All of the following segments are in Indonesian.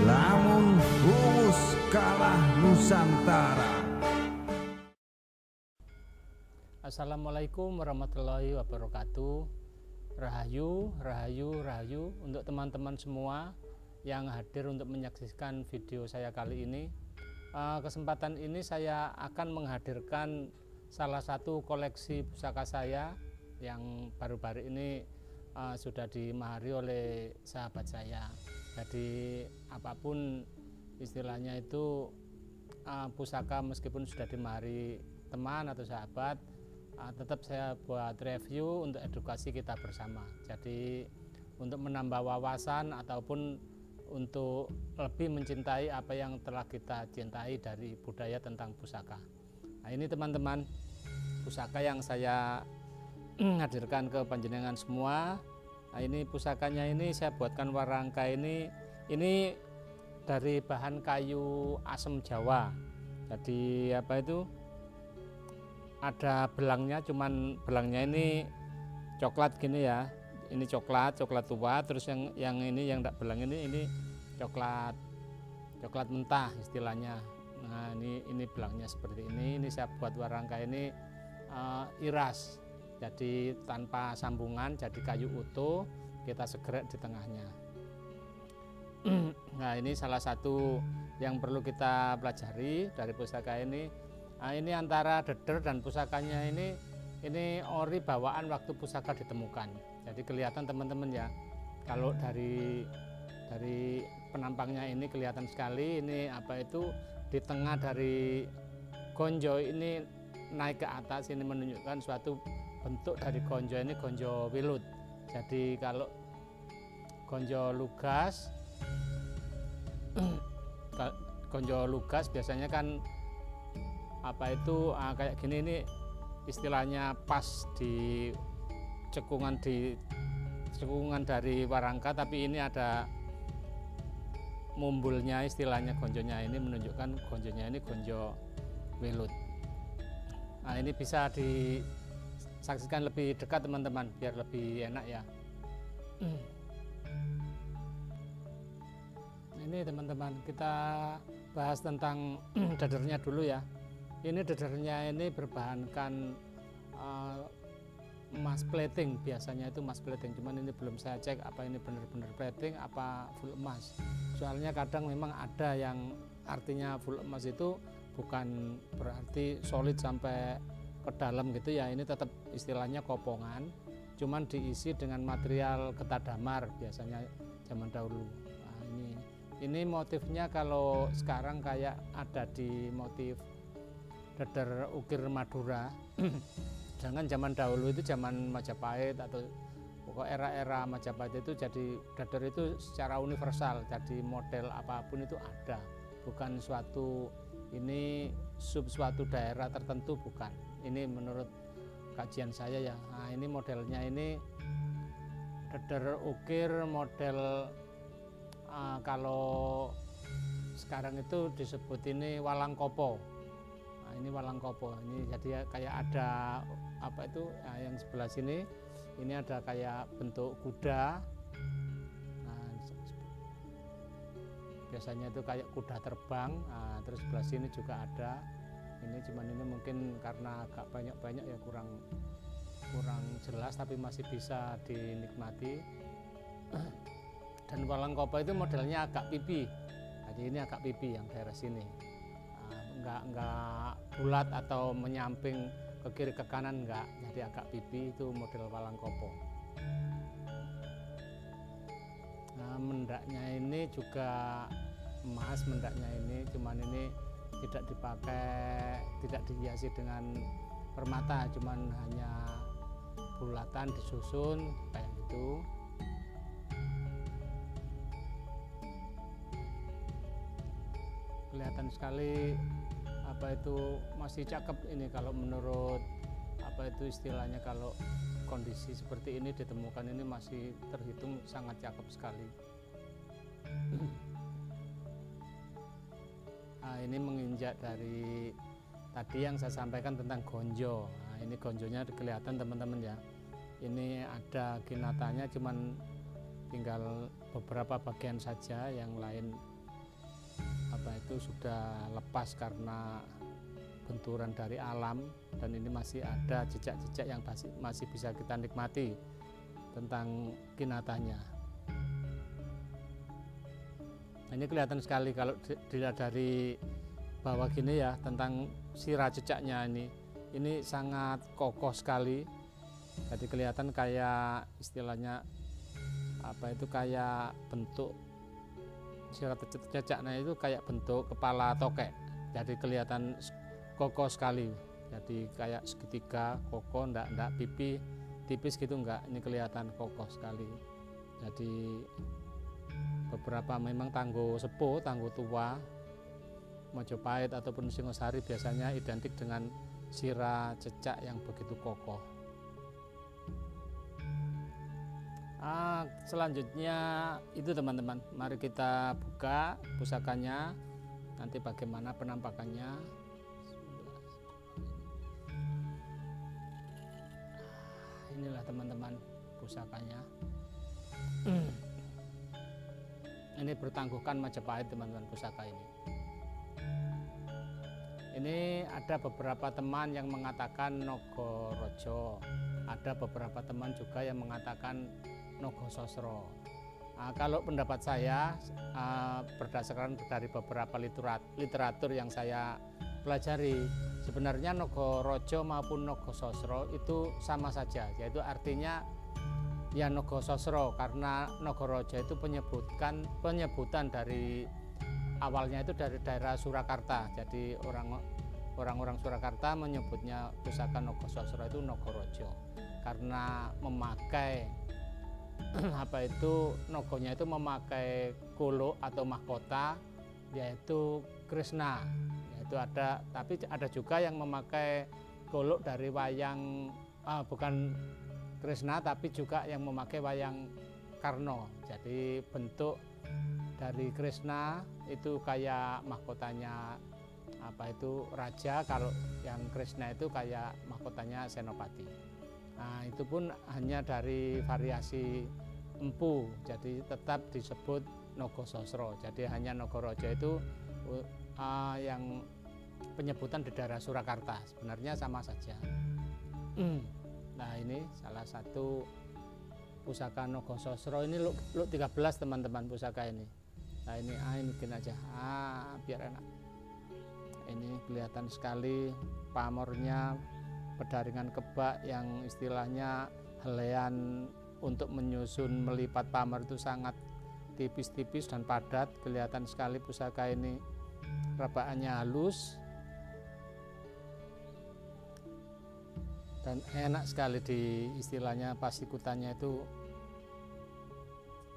lamun humus kalah Nusantara. Assalamualaikum warahmatullahi wabarakatuh. Rahayu, rahayu, rahayu untuk teman-teman semua yang hadir untuk menyaksikan video saya kali ini. Kesempatan ini saya akan menghadirkan salah satu koleksi pusaka saya yang baru-baru ini sudah dimahari oleh sahabat saya. Jadi apapun istilahnya itu pusaka meskipun sudah dimahari teman atau sahabat, tetap saya buat review untuk edukasi kita bersama. Jadi untuk menambah wawasan ataupun untuk lebih mencintai apa yang telah kita cintai dari budaya tentang pusaka. Nah, ini teman-teman pusaka yang saya hadirkan ke panjenengan semua. Nah, ini pusakanya ini saya buatkan warangka ini dari bahan kayu asem Jawa. Jadi apa itu? Ada belangnya, cuman belangnya ini coklat gini ya. Ini coklat tua, terus yang ini yang tidak belang ini coklat mentah istilahnya. Nah, ini belangnya seperti ini. Ini saya buat warangka ini iras. Jadi tanpa sambungan, jadi kayu utuh, kita segerek di tengahnya. Nah, ini salah satu yang perlu kita pelajari dari pusaka ini. Nah, ini antara deder dan pusakanya ini ori bawaan waktu pusaka ditemukan. Jadi kelihatan teman-teman ya, kalau dari penampangnya ini kelihatan sekali. Ini apa itu di tengah dari gonjo ini naik ke atas, ini menunjukkan suatu bentuk dari gonjo ini gonjo wilut. Jadi kalau gonjo lugas biasanya kan apa itu kayak gini, ini istilahnya pas di cekungan dari warangka, tapi ini ada mumbulnya istilahnya gonjonya ini menunjukkan gonjonya ini gonjo wilut. Nah, ini bisa disaksikan lebih dekat teman-teman biar lebih enak ya. Ini teman-teman kita bahas tentang dadernya dulu ya. Ini dadernya ini berbahankan emas plating, biasanya itu emas plating, cuman ini belum saya cek apa ini benar-benar plating apa full emas. Soalnya kadang memang ada yang artinya full emas itu bukan berarti solid sampai ke dalam gitu ya. Ini tetap istilahnya kopongan, cuman diisi dengan material ketadamar biasanya zaman dahulu. Nah, ini motifnya kalau sekarang kayak ada di motif dader ukir Madura. Jangan zaman dahulu itu zaman Majapahit atau pokok era-era Majapahit itu, jadi dader itu secara universal, jadi model apapun itu ada, bukan suatu suatu daerah tertentu, bukan. Ini menurut kajian saya ya. Nah, ini modelnya ini dader ukir model kalau sekarang itu disebut ini walang kopo. Nah, ini walang kopo ini, jadi kayak ada apa itu yang sebelah sini ini ada kayak bentuk kuda. Nah, biasanya itu kayak kuda terbang. Nah, terus sebelah sini juga ada ini, cuman ini mungkin karena agak banyak ya kurang jelas, tapi masih bisa dinikmati. Dan walang kopo itu modelnya agak pipi, jadi ini agak pipi yang daerah sini. Enggak bulat atau menyamping ke kiri ke kanan, enggak, jadi agak pipi, itu model walang kopo. Nah, mendaknya ini juga emas, mendaknya ini cuman ini tidak dihiasi dengan permata, cuman hanya bulatan disusun kayak gitu. Kelihatan sekali apa itu masih cakep ini kalau menurut apa itu istilahnya, kalau kondisi seperti ini ditemukan ini masih terhitung sangat cakep sekali. Nah, ini menginjak dari tadi yang saya sampaikan tentang gonjo. Nah, ini gonjonya kelihatan teman-teman ya. Ini ada kinatanya, cuman tinggal beberapa bagian saja, yang lain sudah lepas karena benturan dari alam, dan ini masih ada jejak-jejak yang masih bisa kita nikmati tentang kinatanya. Ini kelihatan sekali kalau dilihat dari bawah gini ya, tentang sirah jejaknya ini sangat kokoh sekali. Jadi kelihatan kayak istilahnya kayak bentuk sirah jejaknya itu kayak bentuk kepala tokek. Jadi kelihatan kokoh sekali. Jadi kayak segitiga kokoh, enggak pipi tipis gitu, enggak. Ini kelihatan kokoh sekali. Jadi beberapa memang tangguh sepuh, tangguh tua Majapahit ataupun Singosari biasanya identik dengan sirah jejak yang begitu kokoh. Selanjutnya itu teman-teman, mari kita buka pusakanya, nanti bagaimana penampakannya. Inilah teman-teman pusakanya. Ini bertangguhkan Majapahit teman-teman, pusaka ini. Ini ada beberapa teman yang mengatakan Nagaraja, ada beberapa teman juga yang mengatakan Nagasasra. Kalau pendapat saya berdasarkan dari beberapa literatur yang saya pelajari, sebenarnya Nagaraja maupun Nagasasra itu sama saja, yaitu artinya ya Nagasasra, karena Nagaraja itu penyebutan dari awalnya itu dari daerah Surakarta. Jadi orang-orang Surakarta menyebutnya pusaka Nagasasra itu Nagaraja karena memakai nagonya itu memakai golok atau mahkota, yaitu Krishna. Tapi ada juga yang memakai golok dari wayang, bukan Krishna tapi juga yang memakai wayang Karna. Jadi bentuk dari Krishna itu kayak mahkotanya raja, kalau yang Krishna itu kayak mahkotanya Senopati. Itu pun hanya dari variasi empu, jadi tetap disebut Nagasasra. Jadi hanya Nagaraja itu yang penyebutan di daerah Surakarta, sebenarnya sama saja. Nah, ini salah satu pusaka Nagasasra, ini Luk 13 teman-teman pusaka ini. Nah, ini bikin aja biar enak. Ini kelihatan sekali pamornya, pedaringan kebak yang istilahnya helaian untuk menyusun melipat pamor itu sangat tipis-tipis dan padat. Kelihatan sekali pusaka ini rebaannya halus dan enak sekali, di istilahnya pasikutannya itu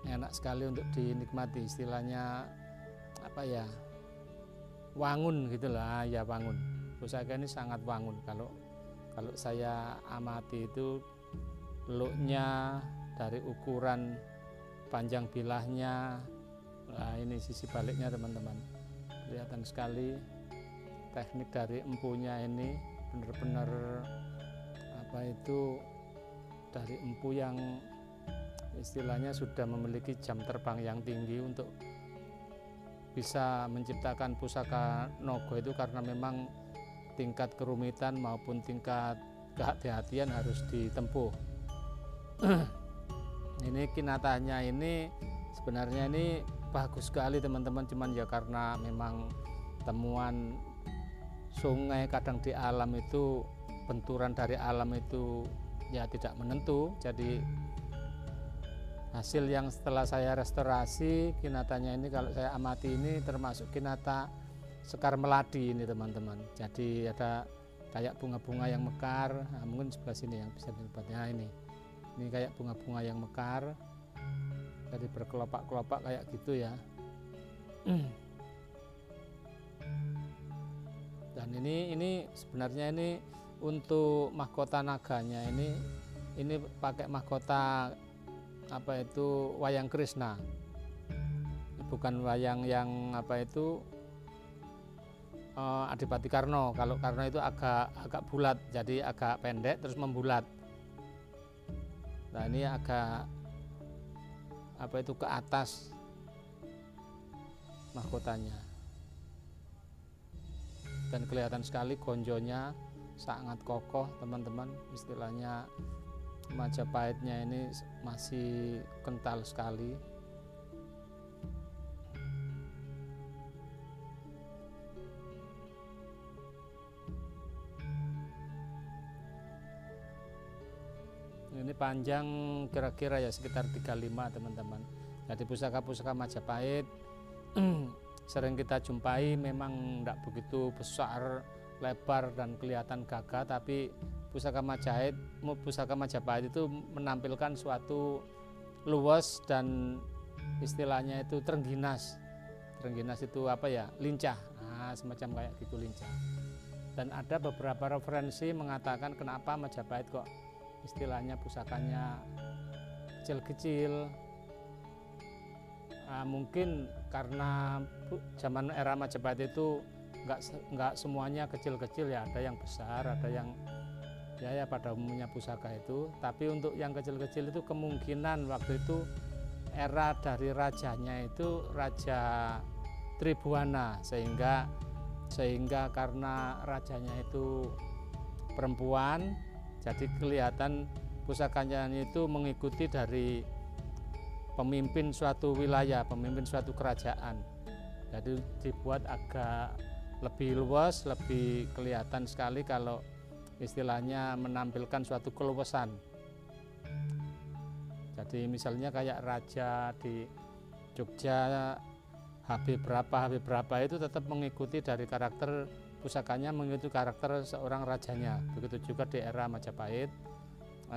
enak sekali untuk dinikmati, istilahnya wangun gitulah ya, wangun. Pusaka ini sangat wangun. Kalau saya amati itu looknya, dari ukuran panjang bilahnya. Nah, ini sisi baliknya teman-teman, kelihatan sekali teknik dari empunya ini benar-benar dari empu yang istilahnya sudah memiliki jam terbang yang tinggi untuk bisa menciptakan pusaka naga itu, karena memang tingkat kerumitan maupun tingkat kehati-hatian harus ditempuh. Ini kinatanya ini sebenarnya ini bagus sekali teman-teman, cuman ya karena memang temuan sungai kadang di alam itu, benturan dari alam itu ya tidak menentu. Jadi hasil yang setelah saya restorasi kinatanya ini, kalau saya amati ini termasuk kinata Sekar Meladi ini teman-teman. Jadi ada kayak bunga-bunga yang mekar. Mungkin sebelah sini yang bisa dilihatnya, ini kayak bunga-bunga yang mekar, jadi berkelopak-kelopak kayak gitu ya. Dan ini sebenarnya ini untuk mahkota naganya, ini pakai mahkota wayang Krishna, bukan wayang yang Adipati Karna. Kalau Karna itu agak bulat, jadi agak pendek terus membulat. Nah, ini agak ke atas mahkotanya. dan kelihatan sekali gonjonya sangat kokoh teman-teman. Istilahnya Majapahitnya ini masih kental sekali. Ini panjang kira-kira ya sekitar 35 teman-teman. Jadi pusaka-pusaka Majapahit sering kita jumpai memang tidak begitu besar, lebar dan kelihatan gagah, tapi pusaka Majapahit itu menampilkan suatu luas dan istilahnya itu terengginas. Terengginas itu apa ya? Lincah. Nah, semacam kayak gitu, lincah. Dan ada beberapa referensi mengatakan kenapa Majapahit kok istilahnya pusakanya kecil-kecil. Mungkin karena zaman era Majapahit itu nggak semuanya kecil-kecil ya, ada yang besar, ada yang ya pada umumnya pusaka itu. Tapi untuk yang kecil-kecil itu kemungkinan waktu itu era dari rajanya itu Raja Tribhuwana, sehingga karena rajanya itu perempuan, jadi kelihatan pusakanya itu mengikuti dari pemimpin suatu wilayah, pemimpin suatu kerajaan. Jadi dibuat agak lebih luas, lebih kelihatan sekali kalau istilahnya menampilkan suatu keluasan. Jadi misalnya kayak raja di Jogja Habib berapa itu tetap mengikuti dari karakter pusakanya, mengikuti karakter seorang rajanya. Begitu juga di era Majapahit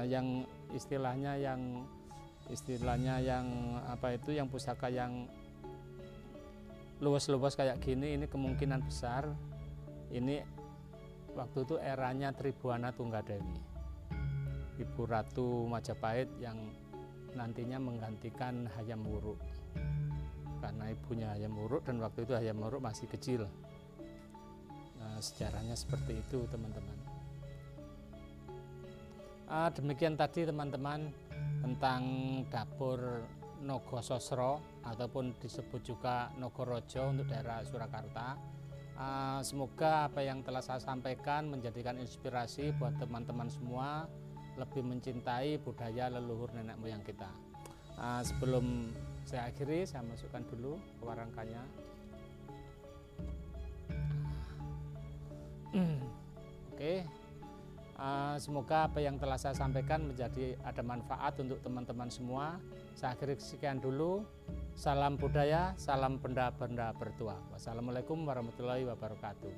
yang istilahnya yang apa itu, yang pusaka yang luas-luas kayak gini, ini kemungkinan besar ini waktu itu eranya Tribhuwana Tunggadewi, Ibu Ratu Majapahit yang nantinya menggantikan Hayam Wuruk, karena ibunya Hayam Wuruk dan waktu itu Hayam Wuruk masih kecil. Nah, sejarahnya seperti itu teman-teman. Demikian tadi teman-teman tentang dapur Nogososro ataupun disebut juga Nogorojo untuk daerah Surakarta. Semoga apa yang telah saya sampaikan menjadikan inspirasi buat teman-teman semua lebih mencintai budaya leluhur nenek moyang kita. Sebelum saya akhiri, saya masukkan dulu ke warangkanya. Oke. Semoga apa yang telah saya sampaikan menjadi ada manfaat untuk teman-teman semua. Saya akhiri sekian dulu. Salam budaya, salam benda-benda bertuah. Wassalamualaikum warahmatullahi wabarakatuh.